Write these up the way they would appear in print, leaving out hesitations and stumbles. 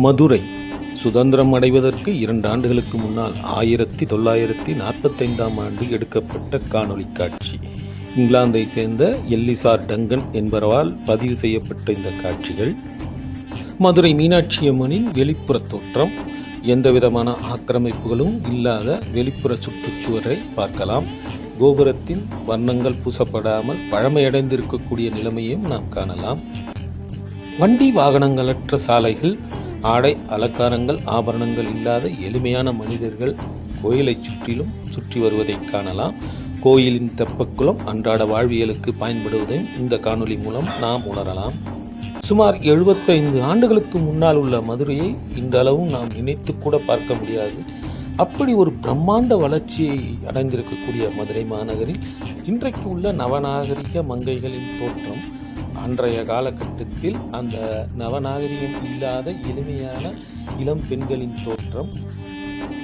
மதுரை சுதந்திரம் அடைவதற்கு 2 ஆண்டுகளுக்கு முன்னால் 1945ஆம் ஆண்டு எடுக்கப்பட்ட காணொளி காட்சி. இங்கிலாந்தை சேர்ந்த எல்லிசார் டங்கன் என்பவரால் பதிவு செய்யப்பட்ட இந்த காட்சிகள் மதுரை மீனாட்சி அம்மனின் வெளிப்புற தோற்றம். எந்தவிதமான ஆக்கிரமிப்புகளும் இல்லாத வெளிப்புற சுற்றுச்சுவரை பார்க்கலாம். கோபுரத்தின் வர்ணங்கள் பூசப்படாமல் பழமையடைந்திருக்கக்கூடிய நிலைமையும் நாம் காணலாம். வண்டி வாகனங்களற்ற சாலைகள், ஆடை அலங்காரங்கள் ஆபரணங்கள் இல்லாத எளிமையான மனிதர்கள் கோயிலை சுற்றி வருவதை காணலாம். கோயிலின் தெப்பக்குளம் அன்றாட வாழ்வியலுக்கு பயன்படுவதையும் இந்த காணொளி மூலம் நாம் உணரலாம். சுமார் 75 ஆண்டுகளுக்கு முன்னால் உள்ள மதுரையை இன்றளவும் நாம் நினைத்து கூட பார்க்க முடியாது. அப்படி ஒரு பிரம்மாண்ட வளர்ச்சியை அடைந்திருக்கக்கூடிய மதுரை மாநகரில் இன்றைக்கு உள்ள நவநாகரிக மங்கைகளின் தோற்றம் அன்றைய காலகட்டத்தில் அந்த நவநாகரிகம் இல்லாத எளிமையான இளம் பெண்களின் தோற்றம்,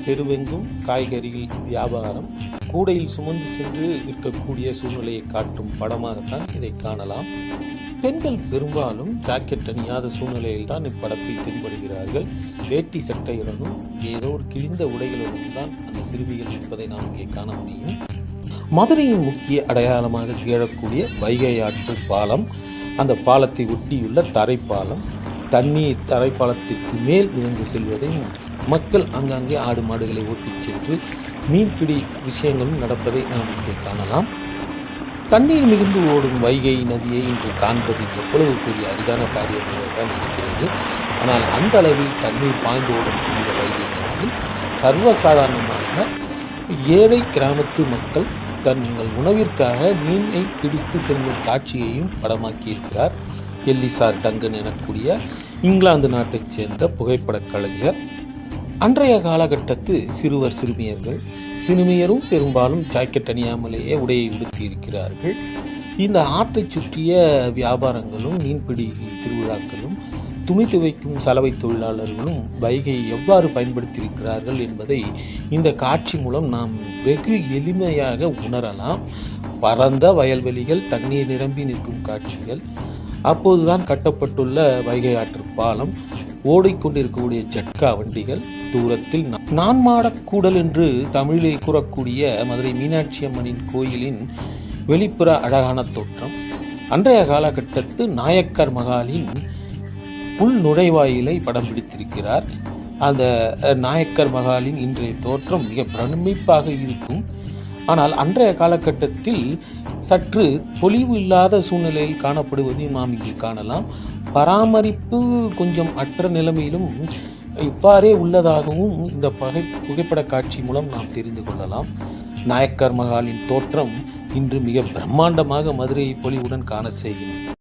தெருவெங்கும் காய்கறிகள் வியாபாரம், கூடையில் சுமந்து சென்று விற்கக்கூடிய சூழ்நிலையை காட்டும் படமாகத்தான் இதை காணலாம். பெண்கள் பெரும்பாலும் ஜாக்கெட் அணியாத சூழ்நிலையில் தான் இப்படத்தில் தென்படுகிறார்கள். வேட்டி சட்டையுடனும் ஏதோ ஒரு கிழிந்த உடைகளுடன் தான் அந்த சிறுமிகள் இருப்பதை நாம் இங்கே காண முடியும். மதுரையின் முக்கிய அடையாளமாக திகழக்கூடிய வைகை ஆற்று பாலம், அந்த பாலத்தை ஒட்டியுள்ள தரைப்பாலம், தண்ணீர் தரைப்பாலத்திற்கு மேல் விழுந்து செல்வதையும், மக்கள் அங்கங்கே ஆடு மாடுகளை ஓட்டிச் சென்று மீன்பிடி விஷயங்களும் நடப்பதை நாம் இங்கே காணலாம். தண்ணீர் மிகுந்து ஓடும் வைகை நதியை இன்று காண்பது எவ்வளவு பெரிய அரிதான காரியமாக தான் இருக்கிறது. ஆனால் அந்த அளவில் தண்ணீர் பாய்ந்து ஓடும் இந்த வைகை நதியில் சர்வசாதாரணமாக ஏழை கிராமத்து மக்கள் தங்கள் உணவிற்காக மீனை பிடித்து செல்லும் காட்சியையும் படமாக்கியிருக்கிறார் எல்லிசார் டங்கன் எனக்கூடிய இங்கிலாந்து நாட்டைச் சேர்ந்த புகைப்படக் கலைஞர். அன்றைய காலகட்டத்து சிறுமியரும் பெரும்பாலும் ஜாக்கெட் அணியாமலேயே உடையை உடுத்தி இருக்கிறார்கள். இந்த ஆற்றை சுற்றிய வியாபாரங்களும், மீன்பிடி திருவிழாக்களும், துணி துவைக்கும் சலவை தொழிலாளர்களும் வைகையை எவ்வாறு பயன்படுத்தியிருக்கிறார்கள் என்பதை இந்த காட்சி மூலம் நாம் வெகு எளிமையாக உணரலாம். பரந்த வயல்வெளிகள், தண்ணீர் நிரம்பி நிற்கும் காட்சிகள், அப்போதுதான் கட்டப்பட்டுள்ள வைகை ஆற்று பாலம், ஓடிக்கொண்டிருக்கக்கூடிய ஜட்கா வண்டிகள், தூரத்தில் நான்மாடக்கூடல் என்று தமிழிலே கூறக்கூடிய மதுரை மீனாட்சி அம்மனின் கோயிலின் வெளிப்புற அழகான தோற்றம். அன்றைய காலகட்டத்து நாயக்கர் மகாலின் உள் நுழைவாயிலை படம் பிடித்திருக்கிறார். அந்த நாயக்கர் மகாலின் இன்றைய தோற்றம் மிக பிரமிப்பாக இருக்கும். ஆனால் அன்றைய காலகட்டத்தில் சற்று பொலிவு இல்லாத சூழ்நிலையில் காணப்படுவதையும் நாம் இங்கே காணலாம். பராமரிப்பு கொஞ்சம் அற்ற நிலைமையிலும் இவ்வாறே உள்ளதாகவும் இந்த புகைப்பட காட்சி மூலம் நாம் தெரிந்து கொள்ளலாம். நாயக்கர் மகாலின் தோற்றம் இன்று மிக பிரம்மாண்டமாக மதுரையை பொலிவுடன் காண செய்கிறது.